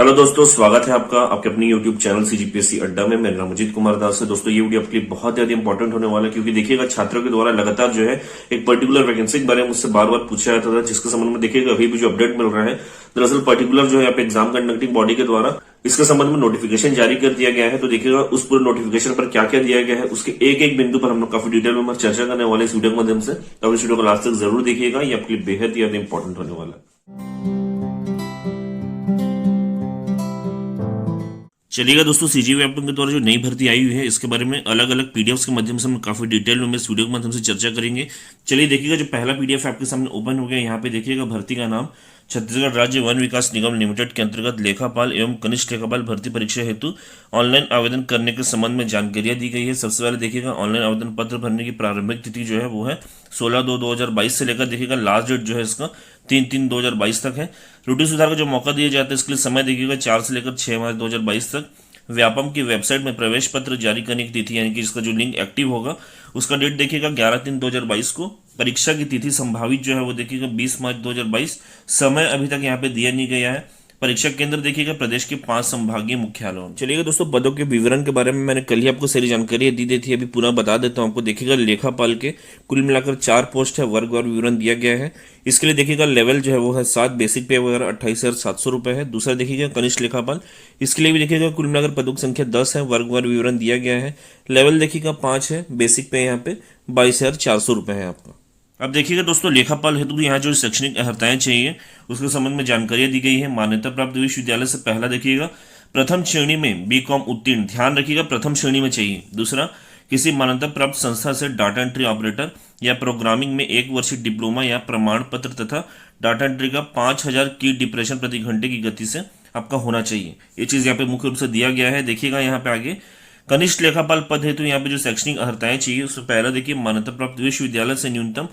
Hello दोस्तों, स्वागत है आपका आपके अपने यूट्यूब चैनल सीजीपीएससी अड्डा में। मेरा नाम अजीत कुमार दास है। दोस्तों, ये वीडियो आपके लिए बहुत ज्यादा इंपॉर्टेंट होने वाला है, क्योंकि देखिएगा छात्रों के द्वारा लगातार जो है एक पर्टिकुलर वैकेंसी के बारे में मुझसे बार बार पूछा जाता था, जिसके संबंध में देखिएगा अभी भी जो अपडेट मिल रहा है। दरअसल पर्टिकुलर जो है आप एग्जाम कंडक्टिंग बॉडी के द्वारा इसके संबंध में नोटिफिकेशन जारी कर दिया गया है। तो देखिएगा उस पूरे नोटिफिकेशन पर क्या क्या दिया गया है, उसके एक एक बिंदु पर हम लोग काफी डिटेल में चर्चा करने वाले इस वीडियो के माध्यम से। तो इस वीडियो को लास्ट तक जरूर देखिएगा, ये आपके लिए बेहद ज्यादा इंपॉर्टेंट होने वाला है। चलिएगा दोस्तों, सीजीपी एप्प के द्वारा जो नई भर्ती आई हुई है इसके बारे में अलग अलग पीडीएफ्स के माध्यम से हम काफी डिटेल में इस वीडियो के माध्यम से चर्चा करेंगे। चलिए देखिएगा, जो पहला पीडीएफ आपके सामने ओपन हो गया, यहाँ पे देखिएगा भर्ती का नाम छत्तीसगढ़ राज्य वन विकास निगम लिमिटेड के अंतर्गत लेखापाल एवं कनिष्ठ लेखापाल भर्ती परीक्षा हेतु ऑनलाइन आवेदन करने के संबंध में जानकारियां दी गई है। सबसे पहले देखिएगा ऑनलाइन आवेदन पत्र भरने की प्रारंभिक तिथि जो है वो है 16/2/2022 से लेकर देखिएगा लास्ट डेट जो है इसका 3/3/2022 तक है। रूटीन सुधार का जो मौका दिया जाता है इसके लिए समय देखिएगा 4 से लेकर 6 मार्च 2022 तक। व्यापम की वेबसाइट में प्रवेश पत्र जारी करने की तिथि यानी कि इसका जो लिंक एक्टिव होगा उसका डेट देखिएगा 11/3/2022 को। परीक्षा की तिथि संभावित जो है वो देखिएगा 20 मार्च 2022। समय अभी तक यहाँ पे दिया नहीं गया है। परीक्षा केंद्र देखिएगा प्रदेश के 5 संभागीय मुख्यालयों। चलिएगा दोस्तों, पदों के विवरण के बारे में मैंने कल ही आपको सारी जानकारी दी थी, अभी पुनः बता देता हूँ आपको। देखिएगा लेखापाल के कुल मिलाकर 4 पोस्ट है, वर्ग और विवरण दिया गया है। इसके लिए देखिएगा लेवल जो है वो है 7, बेसिक पे वगैरह 28,700 रुपये है। दूसरा देखिएगा कनिष्ठ लेखापाल, इसके लिए भी देखिएगा कुल मिलाकर पदों की संख्या 10 है, वर्ग और विवरण दिया गया है। लेवल देखिएगा 5 है, बेसिक पे यहाँ पे 22,400 रुपये है आपका। अब देखिएगा दोस्तों, लेखापाल हेतु यहाँ जो शैक्षणिक अर्हताएं चाहिए उसके संबंध में जानकारियां दी गई है। मान्यता प्राप्त विश्वविद्यालय से पहला देखिएगा प्रथम श्रेणी में बीकॉम उत्तीर्ण, ध्यान रखिएगा प्रथम श्रेणी में चाहिए। दूसरा, किसी मान्यता प्राप्त संस्था से डाटा एंट्री ऑपरेटर या प्रोग्रामिंग में 1 वर्षीय डिप्लोमा या प्रमाण पत्र तथा डाटा एंट्री का 5000 की डिप्रेशन प्रति घंटे की गति से आपका होना चाहिए। ये चीज यहाँ पे मुख्य रूप से दिया गया है। देखिएगा यहाँ पे आगे कनिष्ठ लेखापाल पद हेतु यहाँ पे जो शैक्षणिक अर्हताएं चाहिए उससे पहला देखिए मान्यता प्राप्त विश्वविद्यालय से न्यूनतम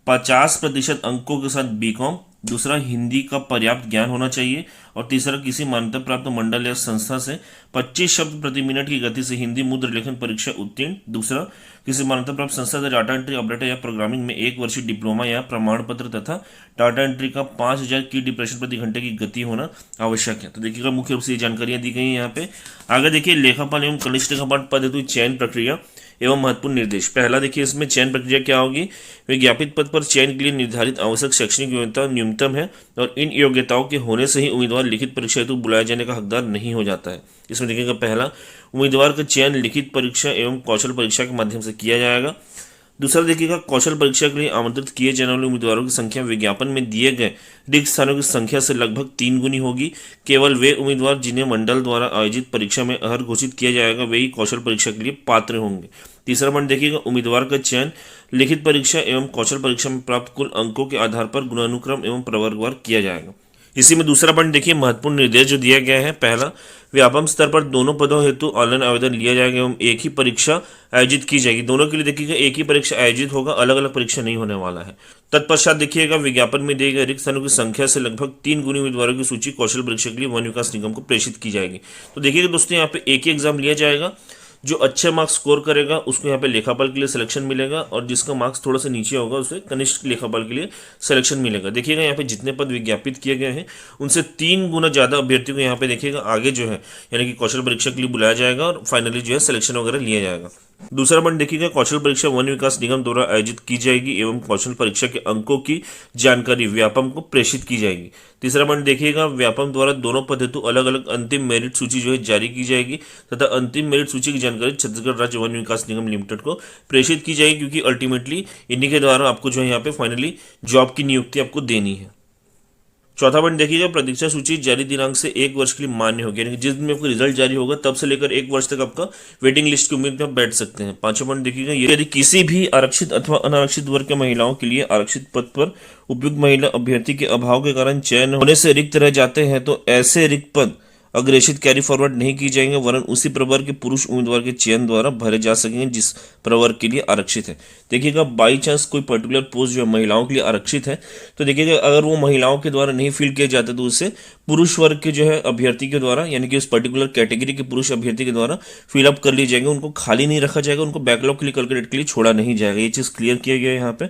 50% अंकों के साथ बीकॉम। दूसरा, हिंदी का पर्याप्त ज्ञान होना चाहिए। और तीसरा, किसी मान्यता प्राप्त मंडल या संस्था से 25 शब्द प्रति मिनट की गति से हिंदी मुद्र लेखन परीक्षा उत्तीर्ण। दूसरा, किसी मान्यता प्राप्त संस्था से डाटा एंट्री ऑपरेटर या प्रोग्रामिंग में 1 वर्षीय डिप्लोमा या प्रमाण पत्र तथा डाटा एंट्री का 5000 की डिप्रेशन प्रति घंटे की गति होना आवश्यक है। तो देखिएगा मुख्य रूप से ये जानकारियां दी गई हैं यहाँ पे। आगे देखिए लेखापाल एवं कनिष्ठ लेखापाल पद हेतु चयन प्रक्रिया एवं महत्वपूर्ण निर्देश। पहला देखिए इसमें चयन प्रक्रिया क्या होगी। विज्ञापित पद पर चयन के लिए निर्धारित आवश्यक शैक्षणिक योग्यता न्यूनतम है और इन योग्यताओं के होने से ही उम्मीदवार लिखित परीक्षा हेतु बुलाए जाने का हकदार नहीं हो जाता है। इसमें देखिएगा पहला, उम्मीदवार का चयन लिखित परीक्षा एवं कौशल परीक्षा के माध्यम से किया जाएगा। दूसरा देखिएगा कौशल परीक्षा के लिए आमंत्रित किए जाने वाले उम्मीदवारों की संख्या विज्ञापन में दिए गए रिक्त स्थानों की संख्या से लगभग 3 गुनी होगी। केवल वे उम्मीदवार जिन्हें मंडल द्वारा आयोजित परीक्षा में अर्ह घोषित किया जाएगा वे ही कौशल परीक्षा के लिए पात्र होंगे। तीसरा पॉइंट देखिएगा उम्मीदवार का चयन लिखित परीक्षा एवं कौशल परीक्षा में प्राप्त कुल अंकों के आधार पर गुणानुक्रम एवं प्रवर्गवार किया जाएगा। इसी में दूसरा पॉइंट देखिए महत्वपूर्ण निर्देश जो दिया गया है। पहला, व्यापम स्तर पर दोनों पदों हेतु ऑनलाइन आवेदन लिया जाएगा एवं एक ही परीक्षा आयोजित की जाएगी। दोनों के लिए देखिएगा एक ही परीक्षा आयोजित होगा, अलग अलग परीक्षा नहीं होने वाला है। तत्पश्चात देखिएगा विज्ञापन में दिए गए रिक्त स्थानों की संख्या से लगभग 3 गुनी उम्मीदवारों की सूची कौशल परीक्षा के लिए वन विकास निगम को प्रेषित की जाएगी। तो देखिएगा दोस्तों, यहाँ पे एक ही एग्जाम लिया जाएगा। जो अच्छे मार्क्स स्कोर करेगा उसको यहाँ पे लेखापाल के लिए सिलेक्शन मिलेगा और जिसका मार्क्स थोड़ा सा नीचे होगा उसे कनिष्ठ लेखापाल के लिए सिलेक्शन मिलेगा। देखिएगा यहाँ पे जितने पद विज्ञापित किए गए हैं उनसे 3 गुना ज़्यादा अभ्यर्थियों को यहाँ पे देखिएगा आगे जो है यानी कि कौशल परीक्षा के लिए बुलाया जाएगा और फाइनली जो है सिलेक्शन वगैरह लिया जाएगा। दूसरा पॉइंट देखिएगा कौशल परीक्षा वन विकास निगम द्वारा आयोजित की जाएगी एवं कौशल परीक्षा के अंकों की जानकारी व्यापम को प्रेषित की जाएगी। तीसरा पॉइंट देखिएगा व्यापम द्वारा दोनों पद हेतु अलग अलग अंतिम मेरिट सूची जो है जारी की जाएगी तथा अंतिम मेरिट सूची की जानकारी छत्तीसगढ़ राज्य वन विकास निगम लिमिटेड को प्रेषित की जाएगी, क्योंकि अल्टीमेटली इन्हीं के द्वारा आपको जो है यहाँ पे फाइनली जॉब की नियुक्ति आपको देनी है। चौथा पॉइंट देखिएगा प्रतीक्षा सूची जारी दिनांक से 1 वर्ष के लिए मान्य होगी, यानी कि जिस दिन में आपका रिजल्ट जारी होगा तब से लेकर 1 वर्ष तक आपका वेटिंग लिस्ट की उम्मीद में आप बैठ सकते हैं। पांचवा पॉइंट देखिएगा यदि किसी भी आरक्षित अथवा अनारक्षित वर्ग के महिलाओं के लिए आरक्षित पद पर उपयुक्त महिला अभ्यर्थी के अभाव के कारण चयन होने से रिक्त रह जाते हैं तो ऐसे रिक्त पद अग्रेषित कैरी फॉरवर्ड नहीं की जाएंगे, वरन उसी प्रवर्ग के पुरुष उम्मीदवार के चयन द्वारा भरे जा सकेंगे जिस प्रवर्ग के लिए आरक्षित है। देखिएगा बाई चांस कोई पर्टिकुलर पोस्ट जो है महिलाओं के लिए आरक्षित है तो देखिएगा अगर वो महिलाओं के द्वारा नहीं फिल किया जाता तो उससे पुरुष वर्ग के जो है अभ्यर्थी के द्वारा यानी कि उस पर्टिकुलर कैटेगरी के पुरुष अभ्यर्थी के द्वारा फिलअप कर ली जाएंगे, उनको खाली नहीं रखा जाएगा, उनको बैकलॉग के लिए कैलकुलेट के लिए छोड़ा नहीं जाएगा। ये चीज़ क्लियर किया गया है यहाँ पे।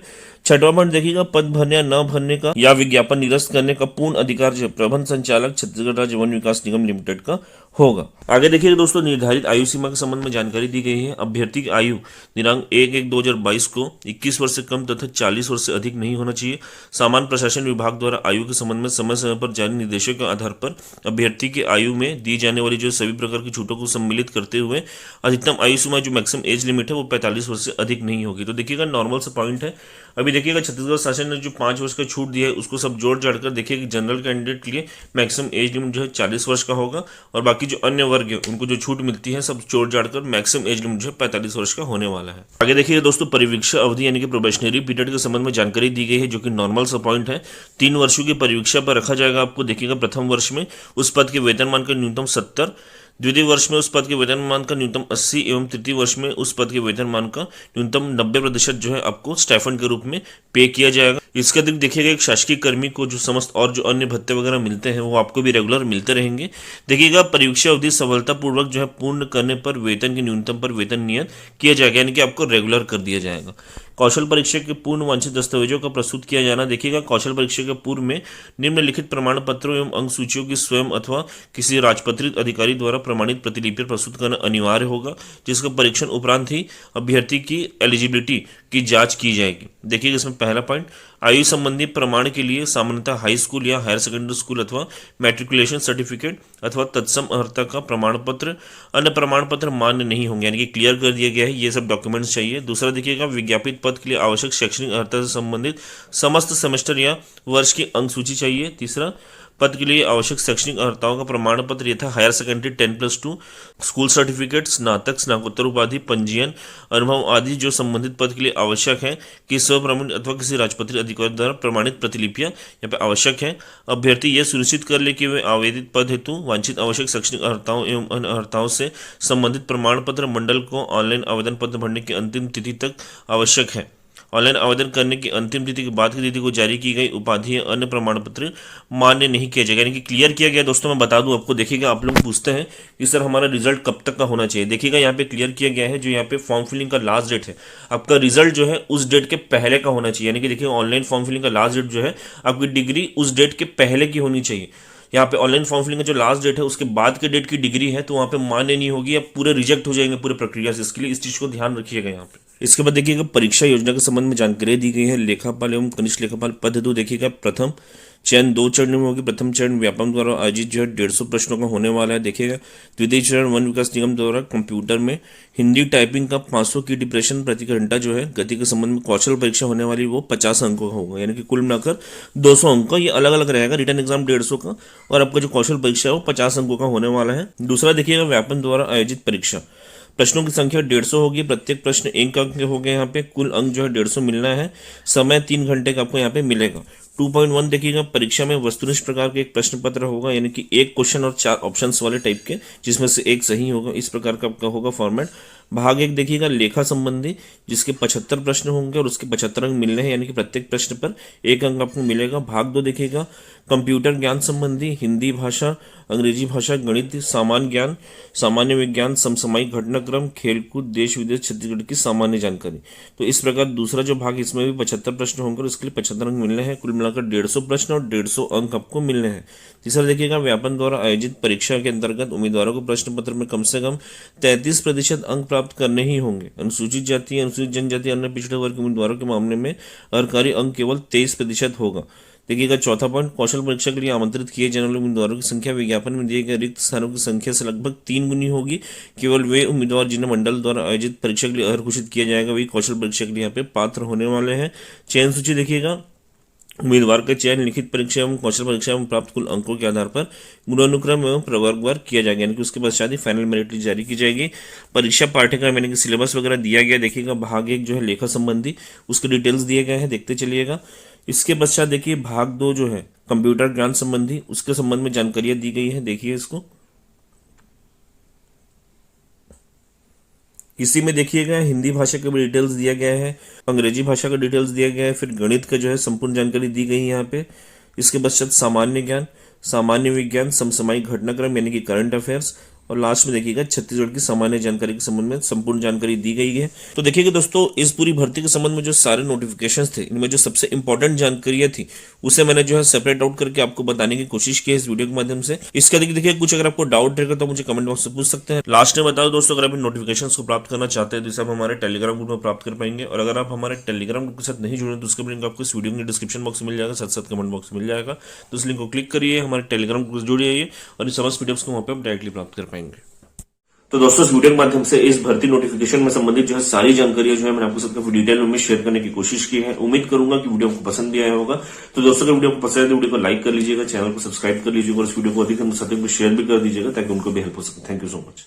छठवां पॉइंट देखिएगा, पद भरने या न भरने का या विज्ञापन निरस्त करने का पूर्ण अधिकार जो प्रबंध संचालक छत्तीसगढ़ राज्य वन विकास निगम लिमिटेड का होगा। आगे देखिएगा दोस्तों, निर्धारित आयु सीमा के संबंध में जानकारी दी गई है। अभ्यर्थी की आयु दिनांक 1/1/2022 को 21 वर्ष से कम तथा 40 वर्ष से अधिक नहीं होना चाहिए। सामान्य प्रशासन विभाग द्वारा आयु के संबंध में समय समय पर जारी निर्देशों के आधार पर अभ्यर्थी की आयु में दी जाने वाली जो सभी प्रकार की छूटों को सम्मिलित करते हुए अधिकतम आयु सीमा जो मैक्सिमम एज लिमिट है वो 45 वर्ष से अधिक नहीं होगी। तो देखिएगा नॉर्मल सा पॉइंट है। अभी देखिएगा छत्तीसगढ़ शासन ने जो 5 वर्ष का छूट दिया है उसको सब जोड़ जाड़ कर देखिए कि जनरल कैंडिडेट के लिए मैक्सिमम एज लिमिट जो है 40 वर्ष का होगा और बाकी जो अन्य वर्ग है उनको जो छूट मिलती है सब जोड़ जाड़ कर मैक्सिमम एज लिमिट जो है 45 वर्ष का होने वाला है। आगे देखिए दोस्तों, परिवीक्षा अवधि यानी कि प्रोबेशनरी पीरियड के संबंध में जानकारी दी गई है जो कि नॉर्मल सा पॉइंट है। 3 वर्षों की परिवीक्षा पर रखा जाएगा आपको। देखिएगा प्रथम वर्ष में उस पद के वेतनमान का न्यूनतम 70, द्वितीय वर्ष में उस पद के वेतनमान का न्यूनतम 80 एवं तृतीय वर्ष में उस पद के वेतनमान का न्यूनतम 90% जो है आपको स्टाइफंड के रूप में पे किया जाएगा। इसके अतिरिक्त देखिएगा एक शासकीय कर्मी को जो समस्त और जो अन्य भत्ते वगैरह मिलते हैं वो आपको भी रेगुलर मिलते रहेंगे। देखिएगा परीक्षा अवधि सफलतापूर्वक जो है पूर्ण करने पर वेतन के न्यूनतम पर वेतन नियत किया जाएगा, यानी कि आपको रेगुलर कर दिया जाएगा। कौशल परीक्षा के पूर्ण वांछित दस्तावेजों का प्रस्तुत किया जाना। देखिएगा कौशल परीक्षा के पूर्व में निम्नलिखित प्रमाण पत्रों एवं अंक सूचियों की स्वयं अथवा किसी राजपत्रित अधिकारी द्वारा प्रमाणित प्रतिलिपि प्रस्तुत करना अनिवार्य होगा, जिसका परीक्षण उपरांत ही अभ्यर्थी की एलिजिबिलिटी की जांच की जाएगी। देखिएगा इसमें पहला पॉइंट, आयु संबंधी प्रमाण के लिए सामान्यतः हाई स्कूल या हायर सेकेंडरी स्कूल अथवा मैट्रिकुलेशन सर्टिफिकेट अथवा तत्सम अर्हता का प्रमाण पत्र, अन्य प्रमाण पत्र मान्य नहीं होंगे, यानी कि क्लियर कर दिया गया है ये सब डॉक्यूमेंट्स चाहिए। दूसरा देखिएगा, विज्ञापित पद के लिए आवश्यक शैक्षणिक अर्हता से संबंधित समस्त सेमेस्टर या वर्ष की अंक सूची चाहिए। तीसरा, पद के लिए आवश्यक शैक्षणिक अर्हताओं का प्रमाण पत्र यथा हायर सेकेंडरी 10+2, स्कूल सर्टिफिकेट, स्नातक स्नातकोत्तर उपाधि, पंजीयन, अनुभव आदि जो संबंधित पद के लिए आवश्यक है कि स्वप्रमाणित अथवा किसी राजपत्रित अधिकारी द्वारा प्रमाणित प्रतिलिपियां यहाँ पे आवश्यक है। अभ्यर्थी यह सुनिश्चित कर ले कि वे आवेदित पद हेतु वांछित आवश्यक शैक्षणिक अर्हताओं एवं अन्य अर्हताओं से संबंधित प्रमाण पत्र मंडल को ऑनलाइन आवेदन पत्र भरने की अंतिम तिथि तक आवश्यक है। ऑनलाइन आवेदन करने की अंतिम तिथि के बाद की तिथि को जारी की गई उपाधि या अन्य प्रमाण पत्र मान्य नहीं किया जाएगा, यानी कि क्लियर किया गया। दोस्तों मैं बता दूं आपको, देखिएगा आप लोग पूछते हैं कि सर हमारा रिजल्ट कब तक का होना चाहिए। देखिएगा यहाँ पे क्लियर किया गया है, जो यहाँ पे फॉर्म फिलिंग का लास्ट डेट है आपका रिजल्ट जो है उस डेट के पहले का होना चाहिए, यानी कि देखिए ऑनलाइन फॉर्म फिलिंग का लास्ट डेट जो है आपकी डिग्री उस डेट के पहले की होनी चाहिए। यहाँ पे ऑनलाइन फॉर्म फिलिंग का जो लास्ट डेट है उसके बाद के डेट की डिग्री है तो वहाँ पे मान्य नहीं होगी, या पूरे रिजेक्ट हो जाएंगे पूरे प्रक्रिया से। इसके लिए इस चीज़ को ध्यान रखिएगा यहाँ पे। इसके बाद देखिएगा परीक्षा योजना के संबंध में जानकारी दी गई है। लेखापाल एवं कनिष्ठ लेखापाल पद हेतु देखिएगा प्रथम चयन 2 चरणों में होगी। प्रथम चरण व्यापम द्वारा आयोजित जो है 150 प्रश्नों का होने वाला है। देखिएगा द्वितीय चरण वन विकास निगम द्वारा कंप्यूटर में हिंदी टाइपिंग का 500 की डिप्रेशन प्रति घंटा जो है गति के संबंध में कौशल परीक्षा होने वाली वो 50 अंकों का होगा, यानी कि कुल मिलाकर 200 अंक का ये अलग अलग रहेगा। रिटर्न एग्जाम 150 का और आपका जो कौशल परीक्षा है वो 50 अंकों का होने वाला है। दूसरा देखिएगा व्यापम द्वारा आयोजित परीक्षा, प्रश्नों की संख्या 150 होगी। प्रत्येक प्रश्न 1 अंक के हो गए। यहाँ पे कुल अंक जो है 150 मिलना है। समय 3 घंटे का आपको यहाँ पे मिलेगा। 2.1 देखिएगा परीक्षा में वस्तुनिष्ठ प्रकार के एक प्रश्न पत्र होगा, यानी कि 1 क्वेश्चन और 4 ऑप्शंस वाले टाइप के, जिसमें से 1 सही होगा। इस प्रकार का आपका होगा फॉर्मेट। भाग 1 देखिएगा लेखा संबंधी, जिसके 75 प्रश्न होंगे और उसके 75 अंक मिलने हैं, यानी कि प्रत्येक प्रश्न पर 1 अंक आपको मिलेगा। भाग 2 देखिएगा कंप्यूटर ज्ञान संबंधी, हिंदी भाषा, अंग्रेजी भाषा, गणित, सामान्य ज्ञान, सामान्य विज्ञान, समसामयिक घटनाक्रम, खेलकूद, देश विदेश, छत्तीसगढ़ की सामान्य जानकारी। तो इस प्रकार दूसरा जो भाग, इसमें भी 75 प्रश्न होंगे और इसके लिए 75 अंक मिलने हैं। कुल मिलाकर 150 प्रश्न और 150 अंक आपको मिलने हैं। तीसरा देखिएगा व्यापम द्वारा आयोजित परीक्षा के अंतर्गत उम्मीदवारों को प्रश्न पत्र में कम से कम 33% अंक प्राप्त करने ही होंगे। अनुसूचित जाति, अनुसूचित जनजाति, अन्य पिछड़े वर्ग के उम्मीदवारों के मामले में अरकारी अंक केवल 23% होगा। देखिएगा चौथा पॉइंट, कौशल परीक्षा के लिए आमंत्रित किए जाने वाले उम्मीदवारों की संख्या विज्ञापन में दिए गए रिक्त स्थानों की संख्या से लगभग 3 गुनी होगी। केवल वे उम्मीदवार जिन्हें मंडल द्वारा आयोजित परीक्षा के लिए अर्ह घोषित किया जाएगा वही कौशल परीक्षा के लिए यहाँ पे पात्र होने वाले हैं। चयन सूची देखिएगा, उम्मीदवार का चयन लिखित परीक्षा एवं कौशल परीक्षा में प्राप्त कुल अंकों के आधार पर गुणानुक्रम एवं प्रवर्गवार किया जाएगा, यानी कि उसके पश्चात ही फाइनल मेरिट लिस्ट जारी की जाएगी। परीक्षा पाठ्यक्रम यानी कि सिलेबस वगैरह दिया गया। देखिएगा भाग 1 जो है लेखा संबंधी, उसके डिटेल्स दिए गए हैं, देखते चलिएगा। इसके पश्चात देखिए भाग 2 जो है कंप्यूटर ज्ञान संबंधी, उसके संबंध में जानकारियां दी गई है। देखिए इसको, इसी में देखिएगा हिंदी भाषा के भी डिटेल्स दिया गया है, अंग्रेजी भाषा का डिटेल्स दिया गया है, फिर गणित का जो है संपूर्ण जानकारी दी गई है यहाँ पे। इसके पश्चात सामान्य ज्ञान, सामान्य विज्ञान, समसामयिक घटनाक्रम यानी कि करंट अफेयर्स, और लास्ट में देखिएगा छत्तीसगढ़ की सामान्य जानकारी के संबंध में संपूर्ण जानकारी दी गई है। तो देखिएगा दोस्तों, इस पूरी भर्ती के संबंध में जो सारे नोटिफिकेशंस थे, इनमें जो सबसे इंपॉर्टेंट जानकारियां थी उसे मैंने जो है सेपरेट आउट करके आपको बताने की कोशिश की है इस वीडियो के माध्यम से। इसका देखिए कुछ अगर आपको डाउट रहेगा तो मुझे कमेंट बॉक्स से पूछ सकते हैं। लास्ट में बताओ दोस्तों, अगर आप इन नोटिफिकेशंस को प्राप्त करना चाहते हैं तो इसे आप हमारे टेलीग्राम ग्रुप में प्राप्त कर पाएंगे, और अगर आप हमारे टेलीग्राम ग्रुप के साथ नहीं जुड़े तो उसका भी लिंक आपको इस वीडियो के डिस्क्रिप्शन बॉक्स में मिल जाएगा, साथ साथ कमेंट बॉक्स में मिल जाएगा। तो इस लिंक को क्लिक करिए, हमारे टेलीग्राम ग्रुप से जुड़िए और इन समस्त पीडीएफ्स को वहां पर आप डायरेक्टली प्राप्त कर पाएंगे। तो दोस्तों, इस वीडियो के माध्यम से इस भर्ती नोटिफिकेशन में संबंधित जो है सारी जानकारियां जो है मैंने आपको सबको डिटेल में शेयर करने की कोशिश की है। उम्मीद करूंगा कि वीडियो आपको पसंद भी आया होगा। तो दोस्तों, अगर वीडियो आपको पसंद है तो वीडियो को लाइक कर लीजिएगा, चैनल को सब्सक्राइब कर लीजिएगा और इस वीडियो को अधिक से अधिक शेयर भी कर दीजिएगा ताकि उनको भी हेल्प हो सके। Thank you so much.